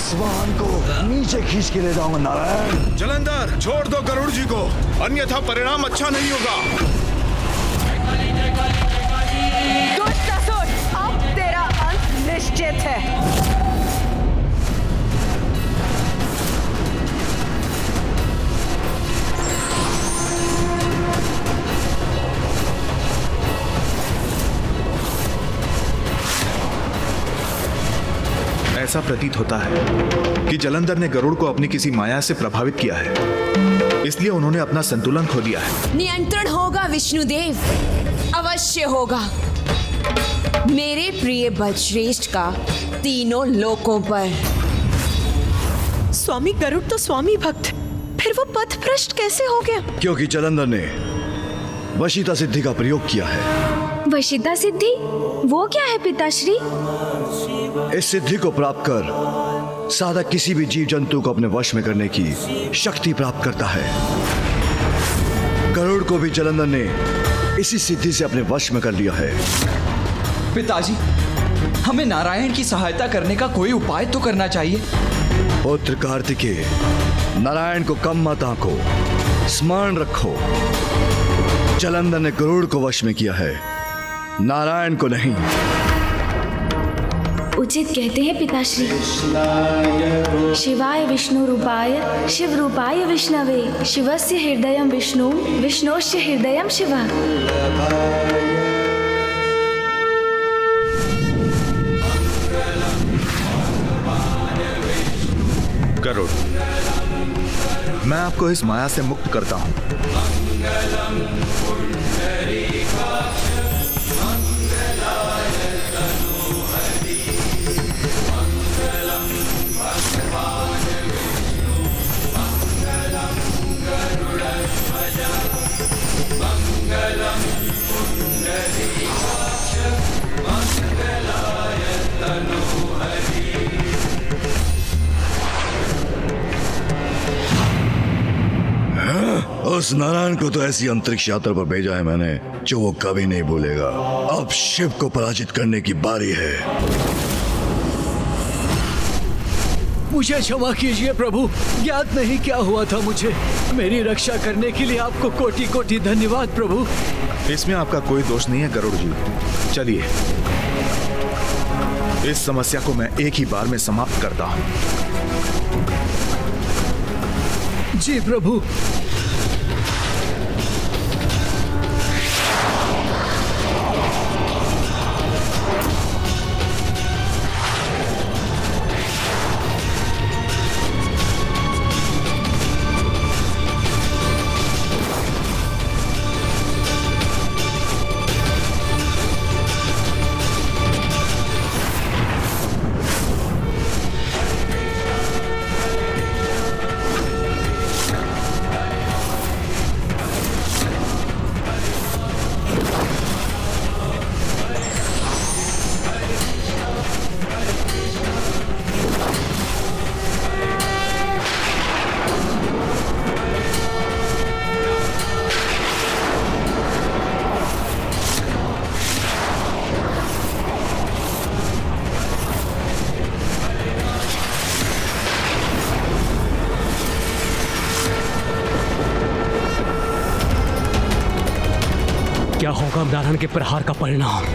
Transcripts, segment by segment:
इस वाहन को नीचे खींच के ले जाऊंगा नारायण। जलंधर, छोड़ दो गरुड़ जी को, अन्यथा परिणाम अच्छा नहीं होगा। दुष्ट असुर, अब तेरा अंत निश्चित है। ऐसा प्रतीत होता है कि जलंधर ने गरुड़ को अपनी किसी माया से प्रभावित किया है, इसलिए उन्होंने अपना संतुलन खो दिया है। नियंत्रण होगा विष्णुदेव, अवश्य होगा मेरे प्रिय बजश्रेष्ठ का तीनों लोकों पर। स्वामी गरुड़ तो स्वामी भक्त, फिर वो पथ भ्रष्ट कैसे हो गया? क्योंकि जलंधर ने वशीता सिद्धि का प्रयोग किया है। वशीता सिद्धि वो क्या है पिताश्री? इस सिद्धि को प्राप्त कर साधक किसी भी जीव जंतु को अपने वश में करने की शक्ति प्राप्त करता है। गरुड़ को भी जलंधर ने इसी सिद्धि से अपने वश में कर लिया है। पिताजी, हमें नारायण की सहायता करने का कोई उपाय तो करना चाहिए। पुत्र कार्तिकेय, नारायण को कम मत आंको, स्मरण रखो, जलंधर ने गरुड़ को वश में किया है, नारायण को नहीं। उचित कहते हैं पिताश्री। शिवाय विष्णु रूपाय शिव रूपाय विष्णवे, शिवस्य हृदयं विष्णु विष्णोस्य हृदयं शिव। गरुड़, मैं आपको इस माया से मुक्त करता हूं। उस नारायण को तो ऐसी अंतरिक्ष यात्रा पर भेजा है मैंने जो वो कभी नहीं भूलेगा। अब शिव को पराजित करने की बारी है। मुझे क्षमा कीजिए प्रभु, ज्ञात नहीं क्या हुआ था मुझे। मेरी रक्षा करने के लिए आपको कोटि कोटि धन्यवाद प्रभु। इसमें आपका कोई दोष नहीं है गरुड़ जी। चलिए, इस समस्या को मैं एक ही बार में समाप्त करता हूं। जी प्रभु। क्या होगा नारायण के प्रहार का परिणाम?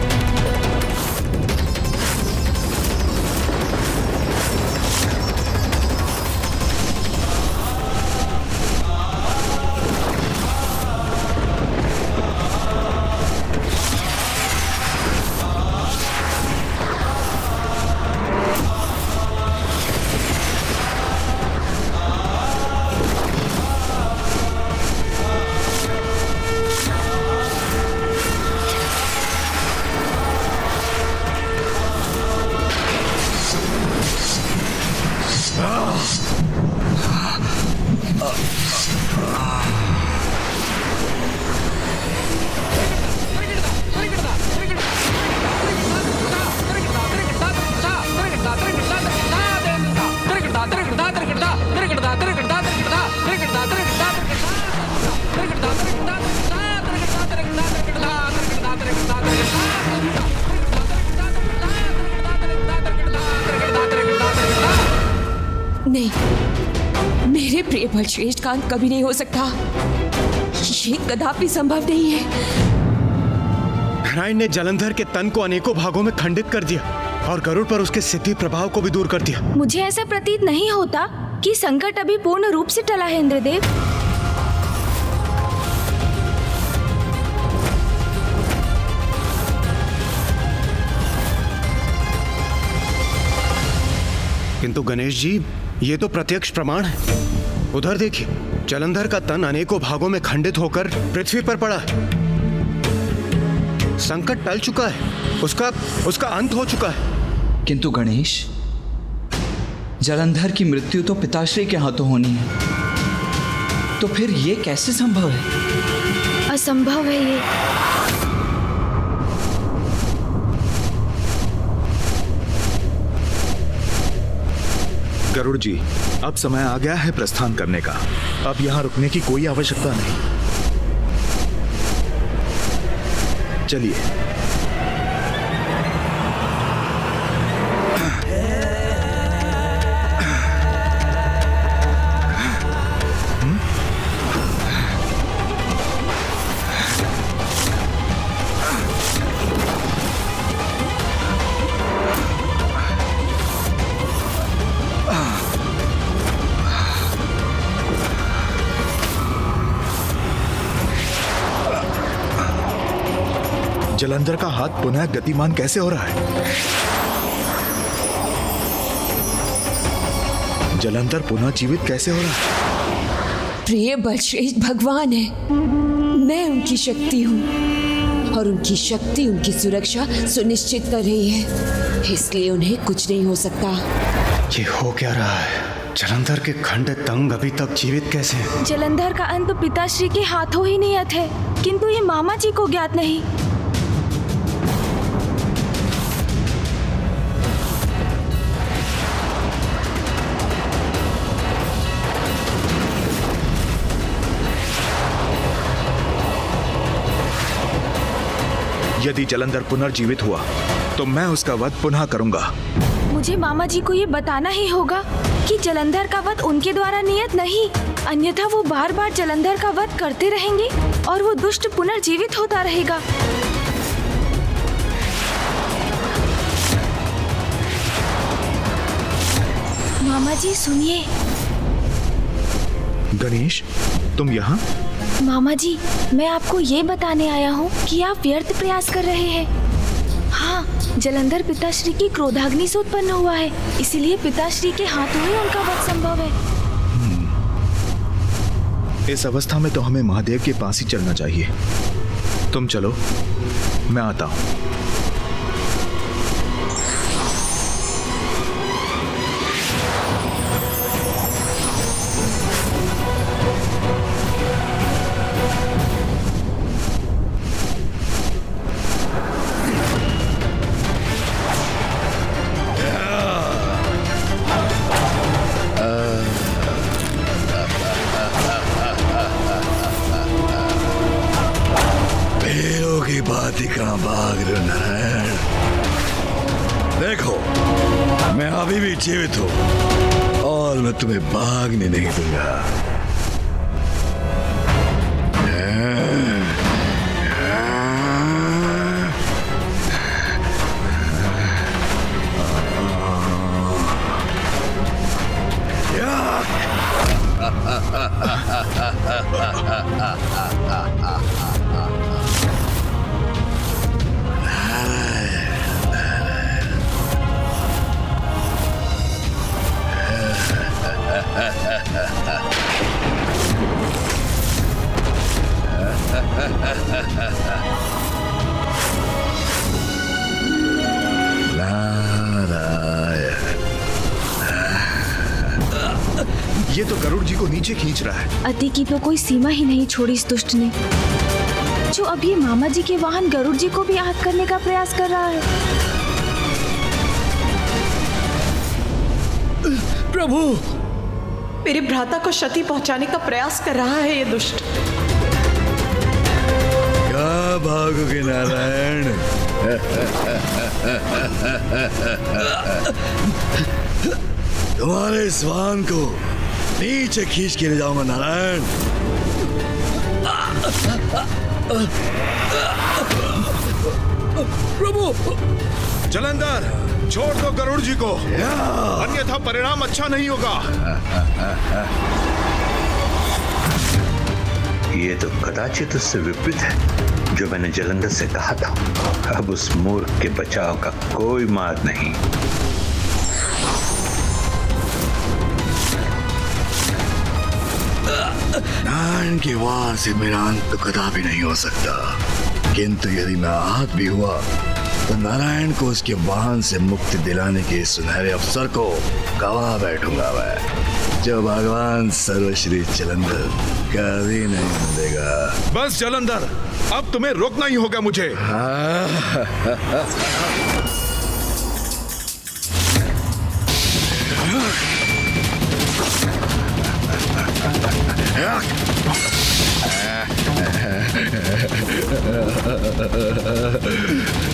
नहीं, मेरे प्रिय बलश्रेष्ठ का अंत कभी नहीं हो सकता। ये कदापि संभव नहीं है। नारायण ने जलंधर के तन को अनेकों भागों में खंडित कर दिया और गरुड़ पर उसके सिद्धि प्रभाव को भी दूर कर दिया। मुझे ऐसा प्रतीत नहीं होता कि संकट अभी पूर्ण रूप से टला है इंद्रदेव। किंतु गणेश जी, ये तो प्रत्यक्ष प्रमाण है। उधर देखिए, जलंधर का तन अनेकों भागों में खंडित होकर पृथ्वी पर पड़ा है। संकट टल चुका है, उसका अंत हो चुका है। किंतु गणेश, जलंधर की मृत्यु तो पिताश्री के हाथों होनी है, तो फिर ये कैसे संभव है? असंभव है ये। गरुड़ जी, अब समय आ गया है प्रस्थान करने का। अब यहाँ रुकने की कोई आवश्यकता नहीं। चलिए। जलंधर का हाथ पुनः गतिमान कैसे हो रहा है? जलंधर पुनः जीवित कैसे हो रहा है? प्रिय बलश्रेष्ठ भगवान है, मैं उनकी शक्ति हूँ और उनकी शक्ति उनकी सुरक्षा सुनिश्चित कर रही है, इसलिए उन्हें कुछ नहीं हो सकता। ये हो क्या रहा है? जलंधर के खंडित अंग अभी तक जीवित कैसे हैं? जलंधर का अंत पिताश्री के हाथों ही नियत है, किंतु ये मामा जी को ज्ञात नहीं। यदि जलंधर पुनर्जीवित हुआ तो मैं उसका वध पुनः करूंगा। मुझे मामा जी को ये बताना ही होगा कि जलंधर का वध उनके द्वारा नियत नहीं, अन्यथा वो बार बार जलंधर का वध करते रहेंगे और वो दुष्ट पुनर्जीवित होता रहेगा। मामा जी सुनिए। गणेश, तुम यहाँ? मामा जी, मैं आपको ये बताने आया हूँ कि आप व्यर्थ प्रयास कर रहे हैं। हाँ, जलंधर पिताश्री की क्रोधाग्नि से उत्पन्न हुआ है, इसीलिए पिताश्री के हाथों ही उनका वध संभव है। इस अवस्था में तो हमें महादेव के पास ही चलना चाहिए। तुम चलो, मैं आता हूँ। कहाँ भाग रहे हो नारायण? देखो, मैं अभी भी जीवित हूँ और मैं तुम्हें भागने नहीं दूंगा। ये तो गरुड़ जी को नीचे खींच रहा है। अति की तो कोई सीमा ही नहीं छोड़ी इस दुष्ट ने, जो अभी मामा जी के वाहन गरुड़ जी को भी आहत करने का प्रयास कर रहा है। प्रभु, मेरे भ्राता को क्षति पहुंचाने का प्रयास कर रहा है ये दुष्ट। क्या भागोगे नारायण? तुम्हारे इस वाहन को नीचे खींच के ले जाऊंगा नारायण। प्रभु, जलंधर, छोड़ दो गरुड़ जी को, अन्यथा परिणाम अच्छा नहीं होगा। ये तो कदाचित उससे विपरीत है जो मैंने जलंधर से कहा था। अब उस मूर्ख के बचाव का कोई मार्ग नहीं। नारायण की वार से मेरा अंत तो कदापि नहीं हो सकता, किंतु यदि मैं आहत भी हुआ तो नारायण को उसके वाहन से मुक्ति दिलाने के सुनहरे अवसर को गवा बैठूंगा मैं, जो भगवान सर्वश्री जलंधर कभी नहीं मिलेगा। बस जलंधर, अब तुम्हें रोकना ही होगा मुझे।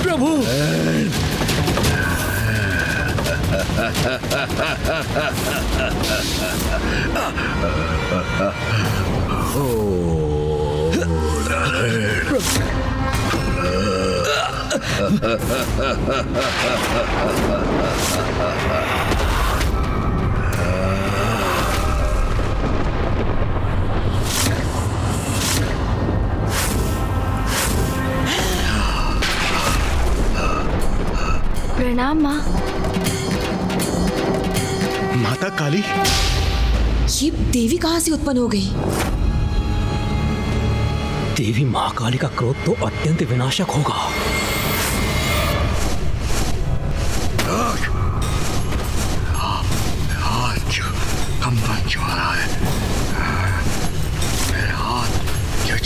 प्रभु, प्रणाम माँ। माता काली, ये देवी कहाँ से उत्पन्न हो गई? देवी महाकाली का क्रोध तो अत्यंत विनाशक होगा। हाथ क्यों कंपन क्यों आ रहा है? मेरे हाथ क्यों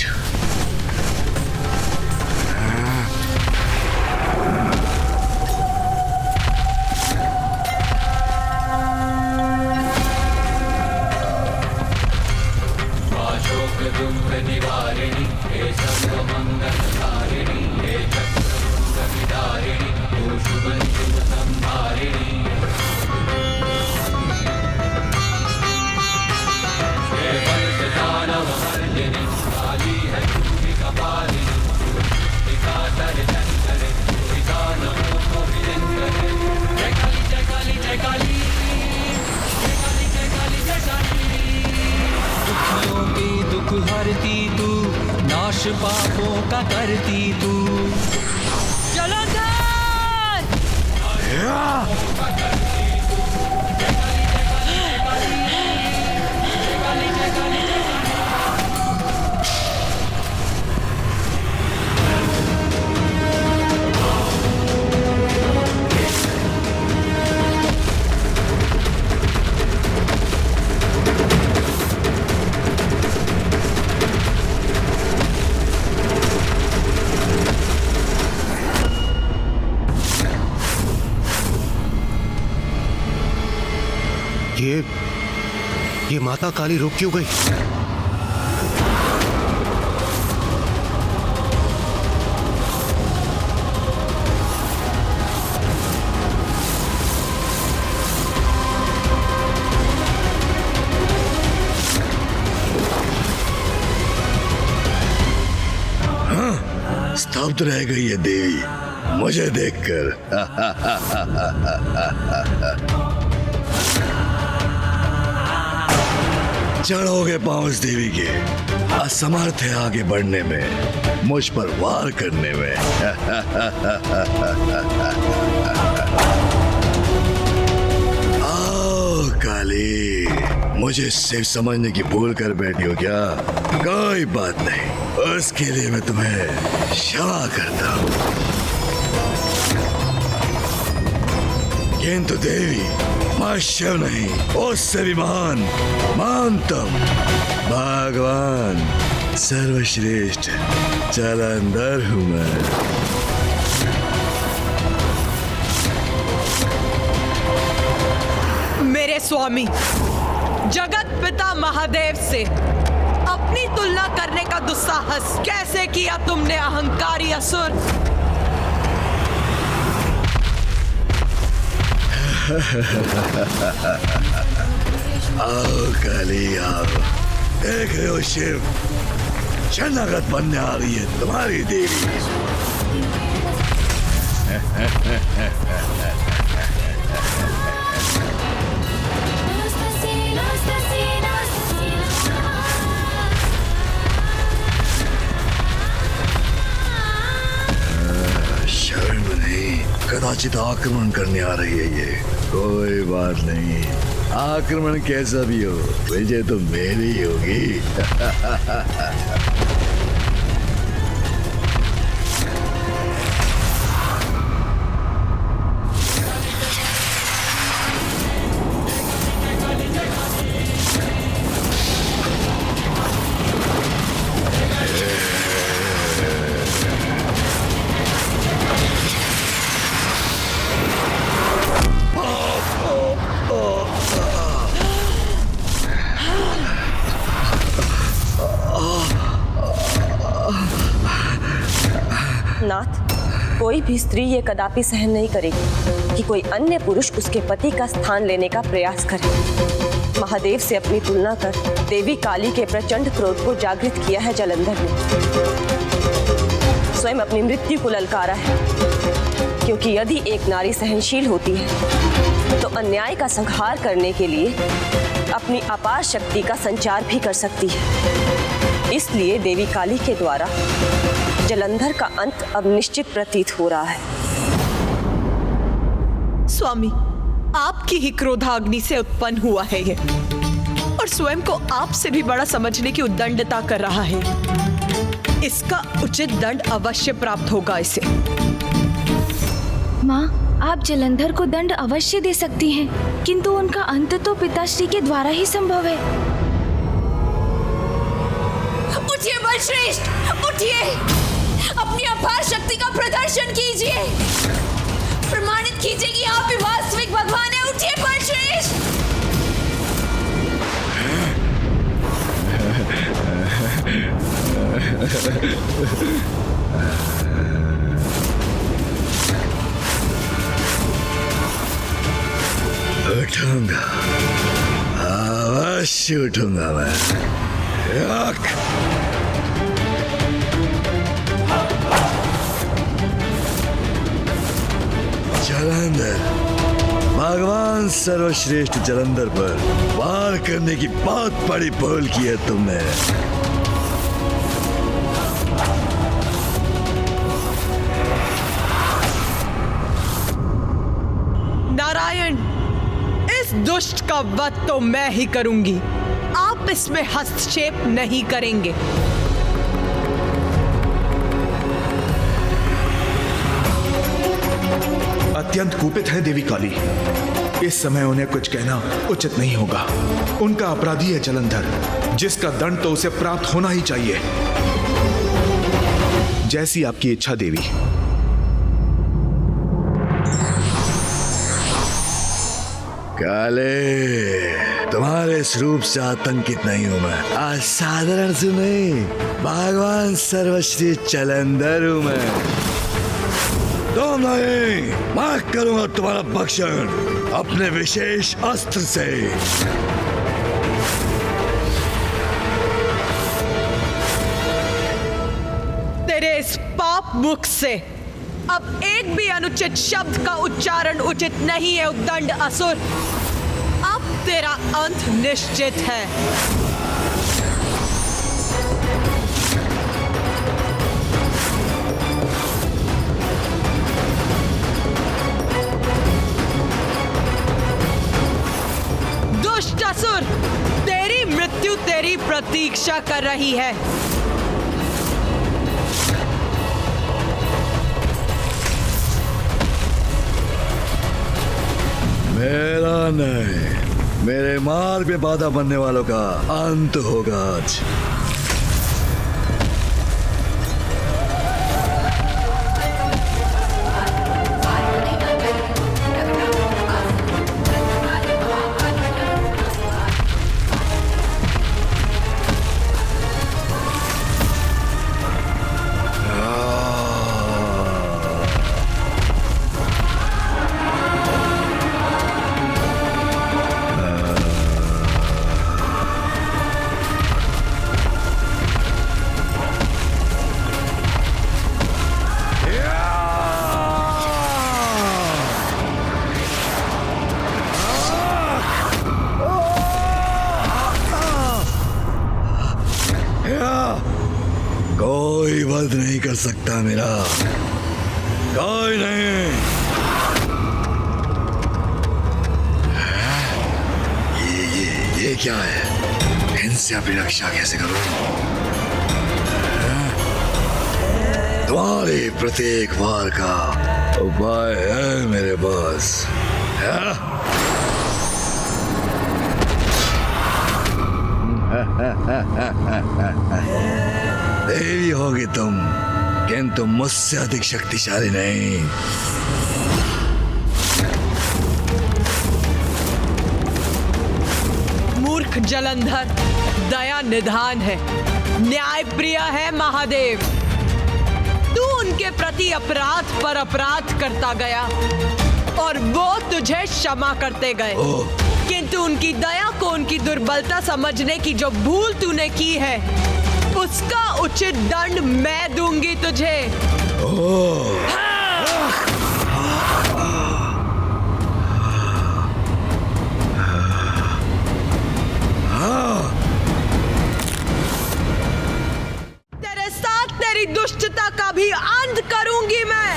हरती तू, नाश पापों का करती तू। ये माता काली रुक क्यों गई? स्तब्ध रह गई है देवी मुझे देखकर। चढ़ोगे पांव उस देवी के, असमर्थ है आगे बढ़ने में, मुझ पर वार करने में। आओ काली, मुझे सिर्फ समझने की भूल कर बैठी हो क्या? कोई बात नहीं, उसके लिए मैं तुम्हें क्षमा करता हूं। किंतु देवी, मैं शिव नहीं, उससे भी महानतम भगवान सर्वश्रेष्ठ जलंधर हूं मैं। मेरे स्वामी, जगत पिता महादेव से अपनी तुलना करने का दुस्साहस कैसे किया तुमने, अहंकारी असुर? आओ काली आओ, देख रहे हो शिव, शरणागत बनने आ रही है तुम्हारी देवी। शर्म नहीं, कदाचित आक्रमण करने आ रही है ये। कोई बात नहीं, आक्रमण कैसा भी हो, विजय तो मेरी ही होगी। नाथ, कोई भी स्त्री ये कदापि सहन नहीं करेगी कि कोई अन्य पुरुष उसके पति का स्थान लेने का प्रयास करे। महादेव से अपनी तुलना कर देवी काली के प्रचंड क्रोध को जागृत किया है जलंधर ने। स्वयं अपनी मृत्यु को ललकारा है, क्योंकि यदि एक नारी सहनशील होती है तो अन्याय का संहार करने के लिए अपनी अपार शक्ति का संचार भी कर सकती है। इसलिए देवी काली के द्वारा जलंधर का अंत अब निश्चित प्रतीत हो रहा है। स्वामी, आपकी ही क्रोधाग्नि से उत्पन्न हुआ है ये, और स्वयं को आपसे भी बड़ा समझने की उद्दंडता कर रहा है। इसका उचित दंड अवश्य प्राप्त होगा इसे। माँ, आप जलंधर को दंड अवश्य दे सकती हैं, किंतु उनका अंत तो पिताश्री के द्वारा ही संभव है। उठिए बलश्रेष्ठ, उठिए, अपनी अपार शक्ति का प्रदर्शन कीजिए, प्रमाणित कीजिए कि आप ही वास्तविक भगवान हैं। उठिए बलश्रेष्ठ। उठूंगा, अवश्य उठूंगा मैं। जलंधर, भगवान सर्वश्रेष्ठ जलंधर पर वार करने की बहुत बड़ी भूल की है तुमने। नारायण, इस दुष्ट का वध तो मैं ही करूंगी, आप इसमें हस्तक्षेप नहीं करेंगे। अत्यंत कुपित है देवी काली। इस समय उन्हें कुछ कहना उचित नहीं होगा। उनका अपराधी है जलंधर, जिसका दंड तो उसे प्राप्त होना ही चाहिए। जैसी आपकी इच्छा देवी। काले, तुम्हारे इस रूप से आतंकित नहीं हूं मैं। असाधारण से नहीं, भगवान सर्वश्रेष्ठ जलंधर हूं मैं। तुम नहीं, मैं करूंगा तुम्हारा भक्षण अपने विशेष अस्त्र से। तेरे इस पाप मुख से अब एक भी अनुचित शब्द का उच्चारण उचित नहीं है उद्दंड असुर। अब तेरा अंत निश्चित है। दुष्ट असुर, तेरी मृत्यु तेरी प्रतीक्षा कर रही है। मेरा नहीं, मेरे मार्ग में बाधा बनने वालों का अंत होगा आज। वध नहीं कर सकता मेरा कोई नहीं। ये क्या है? इनसे अपनी रक्षा कैसे करूं? तुम्हारे प्रत्येक वार का उपाय है मेरे पास। देवी होगी तुम, किंतु मुझसे अधिक शक्तिशाली नहीं। मूर्ख जलंधर दया निधान है, न्याय प्रिय है महादेव। तू उनके प्रति अपराध पर अपराध करता गया और वो तुझे क्षमा करते गए, किंतु उनकी दया को उनकी दुर्बलता समझने की जो भूल तूने की है, उसका उचित दंड मैं दूंगी तुझे। तेरे साथ तेरी दुष्टता का भी अंत करूंगी मैं।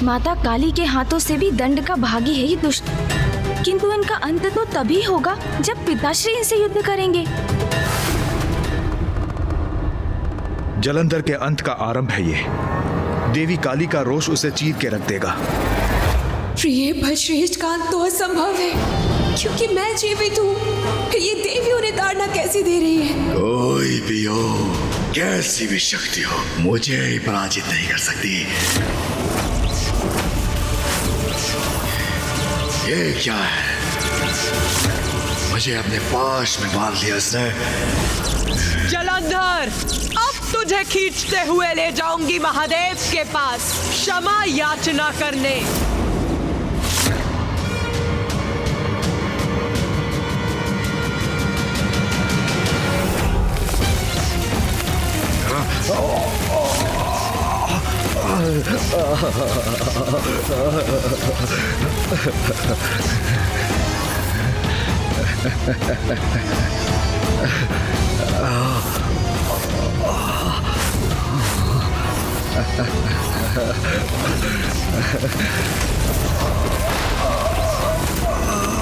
माता काली के हाथों से भी दंड का भागी है ये दुष्ट, किंतु इनका अंत तो तभी होगा जब पिताश्री इनसे युद्ध करेंगे। जलंधर के अंत का आरंभ है ये। देवी काली का रोष उसे चीर के रख देगा। प्रिय बलश्रेष्ठ का अंत तो असंभव है, क्योंकि मैं जीवित हूँ। ये देवी उन्हें ताड़ना कैसे दे रही है? कोई भी हो, कैसी भी शक्ति हो, मुझे ही पराजित नहीं कर सकती। ये क्या है? मुझे अपने पास में बांध लिया इसने। जलंधर, अब तुझे खींचते हुए ले जाऊंगी महादेव के पास क्षमा याचना करने।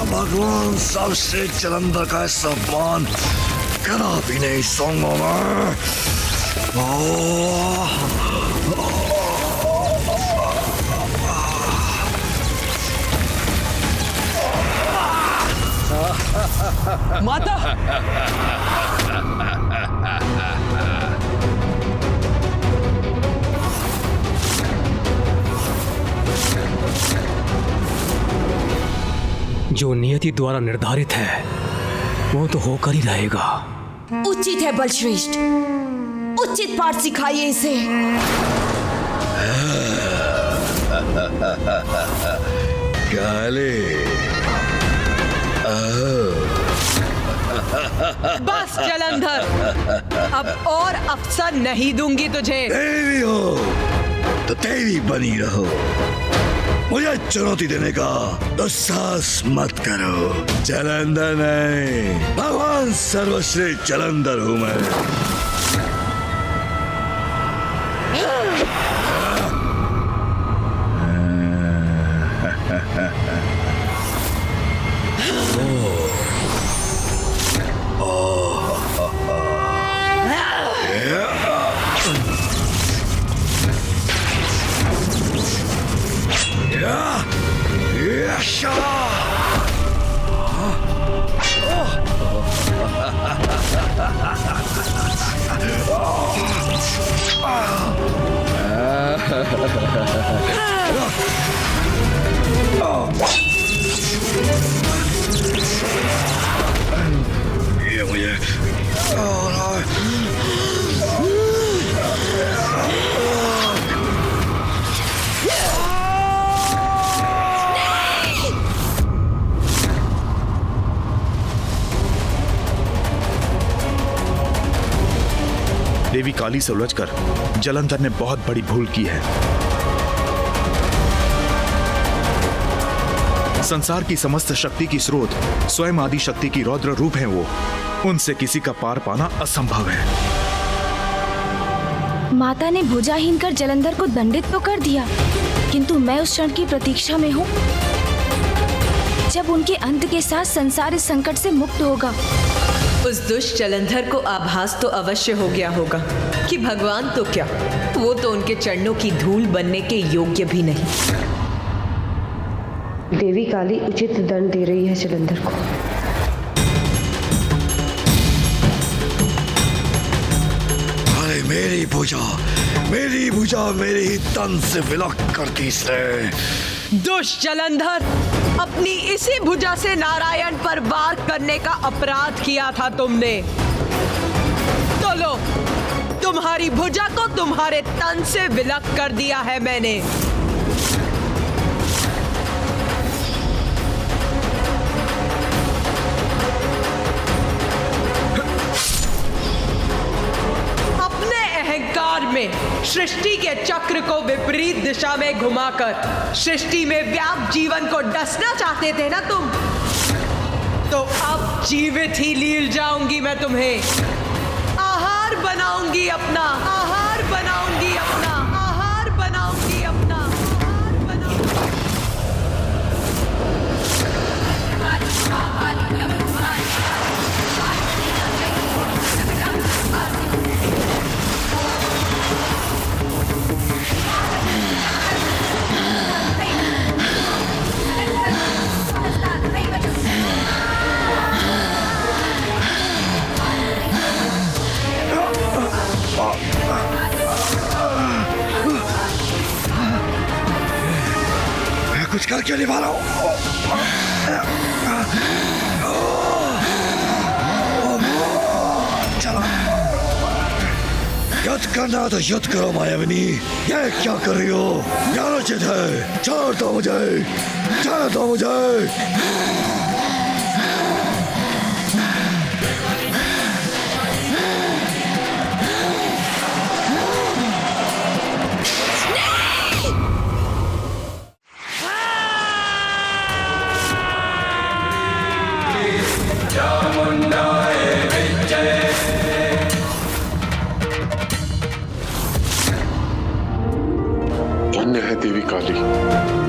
भगवान सबसे जलंधर का सम्मान कदापि नहीं सूंघूंगा मैं। माता, जो नियति द्वारा निर्धारित है वो तो होकर ही रहेगा। उचित है बलश्रेष्ठ, उचित पाठ सिखाइए इसे। काले, बस जलंधर, अब और अवसर नहीं दूंगी तुझे। देवी हो तो देवी बनी रहो, मुझे चुनौती देने का दुस्साहस मत करो। जलंधर नहीं, भगवान सर्वश्रेष्ठ जलंधर हूं मैं। ये मुझे देवी काली से उलझकर जलंधर ने बहुत बड़ी भूल की है। संसार की समस्त शक्ति की स्रोत स्वयं आदि शक्ति की रौद्र रूप है वो। उनसे किसी का पार पाना असंभव है। माता ने भुजाहीन कर जलंधर को दंडित तो कर दिया, किंतु मैं उस क्षण की प्रतीक्षा में हूँ जब उनके अंत के साथ संसार इस संकट से मुक्त होगा। उस दुष्ट जलंधर को आभास तो अवश्य हो गया होगा कि भगवान तो क्या, वो तो उनके चरणों की धूल बनने के योग्य भी नहीं। देवी काली उचित दंड दे रही है जलंधर को। अरे मेरी भुजा मेरे ही तन से विलक करती इसने। दुष्ट जलंधर, अपनी इसी भुजा से नारायण पर वार करने का अपराध किया था तुमने। तो लो, तुम्हारी भुजा को तुम्हारे तन से विलक कर दिया है मैंने। अपने अहंकार में सृष्टि के चक्र को विपरीत दिशा में घुमाकर सृष्टि में व्याप्त जीवन को डसना चाहते थे ना तुम, तो अब जीवित ही लील जाऊंगी मैं तुम्हें। आहार बनाऊंगी अपना, आहार बनाऊंगी अपना, आहार बनाऊंगी अपना, आहार बनाऊंगी। कुछ कर क्यों नहीं पा रहा हूं? चलो, युद्ध करना तो युद्ध करो मायाविनी। ये क्या कर रही हो? ज्ञान उचित है, छोड़ दो मुझे, जाने दो मुझे। धन्य है देवी काली,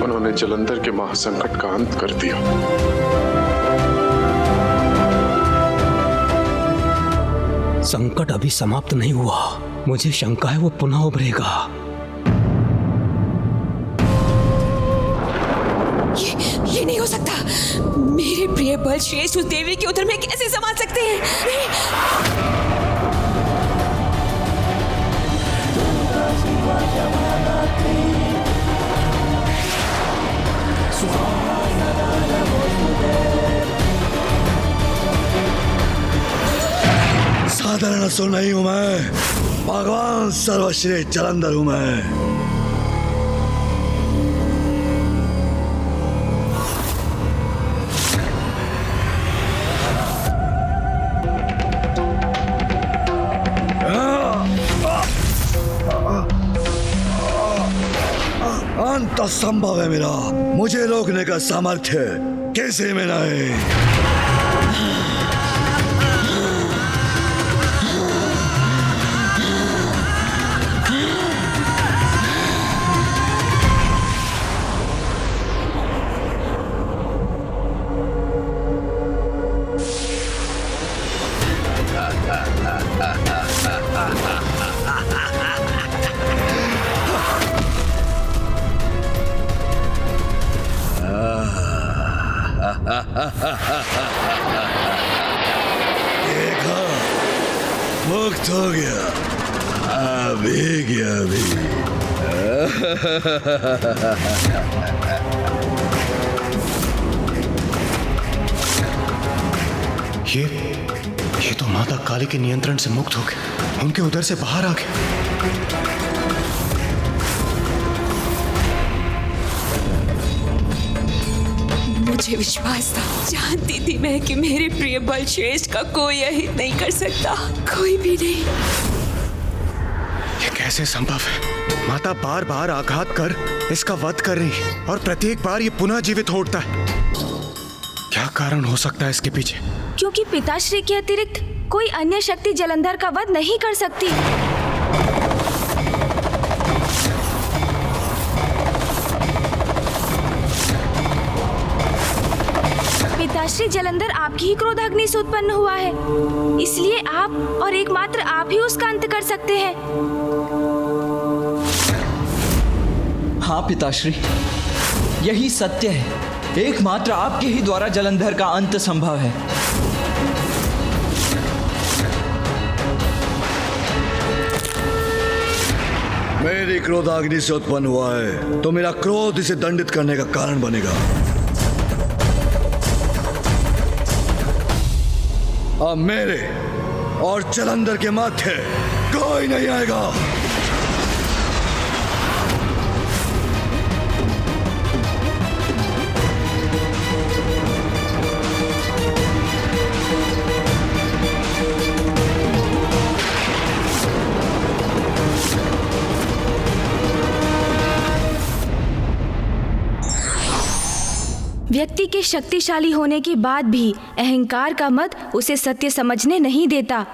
उन्होंने जलंधर के महासंकट का अंत कर दिया। संकट अभी समाप्त नहीं हुआ, मुझे शंका है वो पुनः उभरेगा। ये नहीं हो सकता। मेरे प्रिय बल श्रेष्ठ उस देवी के उदर में कैसे समा सकते हैं? साधारण असुर नहीं हूं मैं, भगवान सर्वश्रेष्ठ जलंधर हूं मैं। अंत असंभव है मेरा, मुझे रोकने का सामर्थ्य कैसे में नहीं। देखो, मुक्त हो गया, अभी गया अभी। ये तो माता काली के नियंत्रण से मुक्त हो गए, उनके उधर से बाहर आ गए। मुझे विश्वास था, जानती थी मैं कि मेरे प्रिय बल श्रेष्ठ का कोई अहित नहीं कर सकता, कोई भी नहीं। ये कैसे संभव है? माता बार बार आघात कर इसका वध कर रही है और प्रत्येक बार ये पुनः जीवित हो उठता है। क्या कारण हो सकता है इसके पीछे? क्योंकि पिताश्री के अतिरिक्त कोई अन्य शक्ति जलंधर का वध नहीं कर सकती। पिताश्री जलंधर आपकी ही क्रोधाग्नि से उत्पन्न हुआ है, इसलिए आप और एकमात्र आप ही उसका अंत कर सकते हैं। हाँ पिताश्री, यही सत्य है। एकमात्र आपके ही द्वारा जलंधर का अंत संभव है। मेरी क्रोधाग्नि से उत्पन्न हुआ है तो मेरा क्रोध इसे दंडित करने का कारण बनेगा। अब मेरे और जलंधर के माथे कोई नहीं आएगा। व्यक्ति के शक्तिशाली होने के बाद भी अहंकार का मद उसे सत्य समझने नहीं देता।